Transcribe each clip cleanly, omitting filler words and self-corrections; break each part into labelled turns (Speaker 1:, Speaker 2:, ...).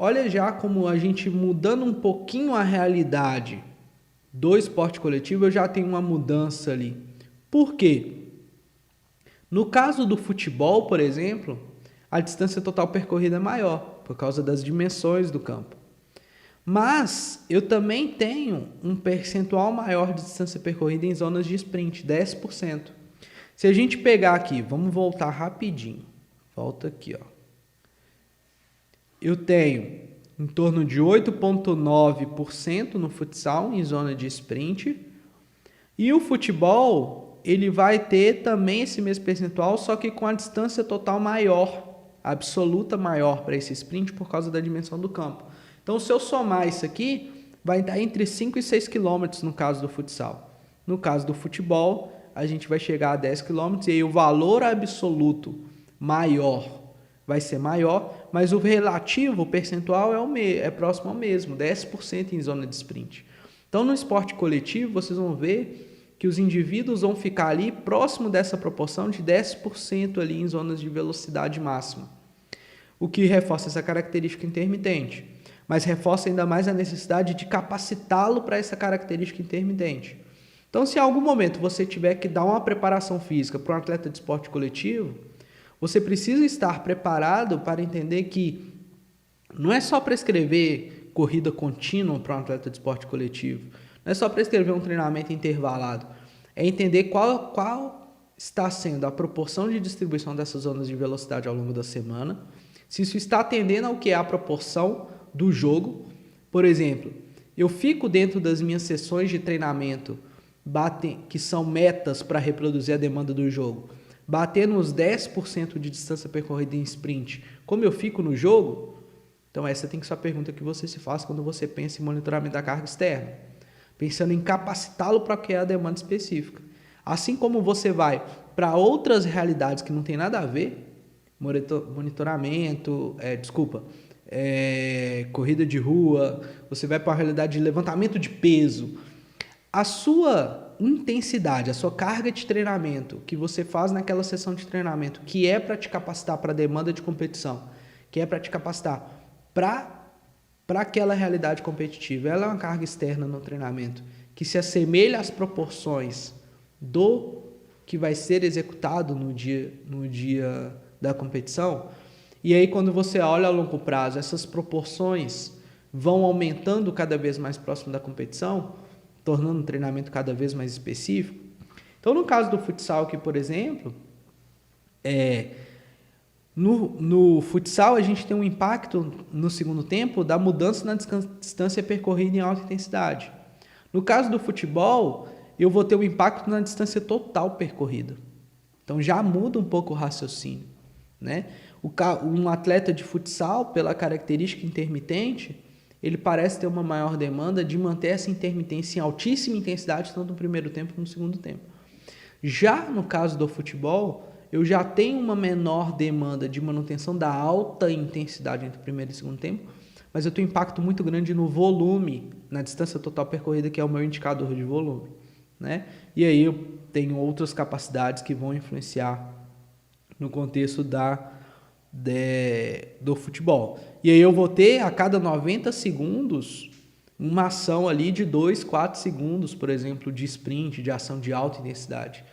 Speaker 1: olha já como a gente mudando um pouquinho a realidade do esporte coletivo, eu já tenho uma mudança ali. Por quê? No caso do futebol, por exemplo, a distância total percorrida é maior, por causa das dimensões do campo. Mas eu também tenho um percentual maior de distância percorrida em zonas de sprint, 10%. Se a gente pegar aqui, vamos voltar rapidinho. Volta aqui, ó. Eu tenho em torno de 8,9% no futsal em zona de sprint. E o futebol, ele vai ter também esse mesmo percentual, só que com a distância total maior, absoluta maior para esse sprint por causa da dimensão do campo. Então, se eu somar isso aqui, vai dar entre 5 e 6 quilômetros no caso do futsal. No caso do futebol, a gente vai chegar a 10 quilômetros e aí o valor absoluto maior vai ser maior, mas o relativo, o percentual é próximo ao mesmo, 10% em zona de sprint. Então, no esporte coletivo, vocês vão ver que os indivíduos vão ficar ali próximo dessa proporção de 10% ali em zonas de velocidade máxima, o que reforça essa característica intermitente, mas reforça ainda mais a necessidade de capacitá-lo para essa característica intermitente. Então, se em algum momento você tiver que dar uma preparação física para um atleta de esporte coletivo, você precisa estar preparado para entender que não é só prescrever corrida contínua para um atleta de esporte coletivo, não é só prescrever um treinamento intervalado, é entender qual está sendo a proporção de distribuição dessas zonas de velocidade ao longo da semana, se isso está atendendo ao que é a proporção do jogo. Por exemplo, eu fico dentro das minhas sessões de treinamento, que são metas para reproduzir a demanda do jogo, batendo os 10% de distância percorrida em sprint, como eu fico no jogo? Então essa tem que ser a pergunta que você se faz quando você pensa em monitoramento da carga externa, pensando em capacitá-lo para que é a demanda específica. Assim como você vai para outras realidades que não tem nada a ver, monitoramento, corrida de rua, você vai para a realidade de levantamento de peso, a sua intensidade, a sua carga de treinamento que você faz naquela sessão de treinamento, que é para te capacitar para a demanda de competição, que é para te capacitar para aquela realidade competitiva, ela é uma carga externa no treinamento, que se assemelha às proporções do que vai ser executado no dia da competição. E aí, quando você olha a longo prazo, essas proporções vão aumentando cada vez mais próximo da competição, tornando o treinamento cada vez mais específico. Então, no caso do futsal aqui, por exemplo, no futsal a gente tem um impacto no segundo tempo da mudança na distância percorrida em alta intensidade. No caso do futebol, eu vou ter um impacto na distância total percorrida. Então, já muda um pouco o raciocínio, né? Um atleta de futsal, pela característica intermitente, ele parece ter uma maior demanda de manter essa intermitência em altíssima intensidade, tanto no primeiro tempo como no segundo tempo. Já no caso do futebol, eu já tenho uma menor demanda de manutenção da alta intensidade entre o primeiro e o segundo tempo, mas eu tenho um impacto muito grande no volume, na distância total percorrida, que é o meu indicador de volume, né? E aí eu tenho outras capacidades que vão influenciar no contexto do futebol. E aí eu vou ter a cada 90 segundos uma ação ali de 2, 4 segundos, por exemplo, de sprint, de ação de alta intensidade.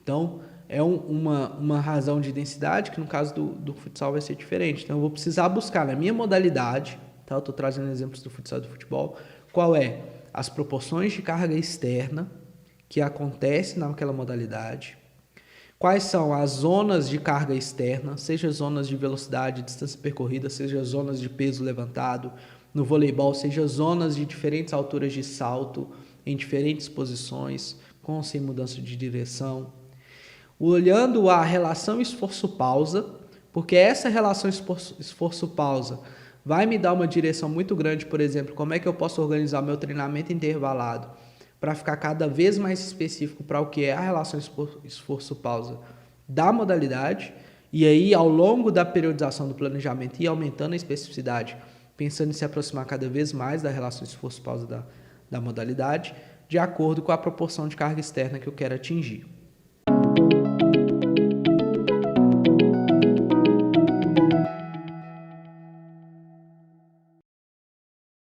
Speaker 1: Então, é uma razão de densidade que no caso do futsal vai ser diferente. Então, eu vou precisar buscar na minha modalidade, tá? Eu estou trazendo exemplos do futsal e do futebol, qual é as proporções de carga externa que acontece naquela modalidade, quais são as zonas de carga externa, seja zonas de velocidade, distância percorrida, seja zonas de peso levantado, no voleibol, seja zonas de diferentes alturas de salto, em diferentes posições, com ou sem mudança de direção. Olhando a relação esforço-pausa, porque essa relação esforço-pausa vai me dar uma direção muito grande, por exemplo, como é que eu posso organizar meu treinamento intervalado para ficar cada vez mais específico para o que é a relação esforço-pausa da modalidade, e aí ao longo da periodização do planejamento ir aumentando a especificidade, pensando em se aproximar cada vez mais da relação esforço-pausa da modalidade, de acordo com a proporção de carga externa que eu quero atingir.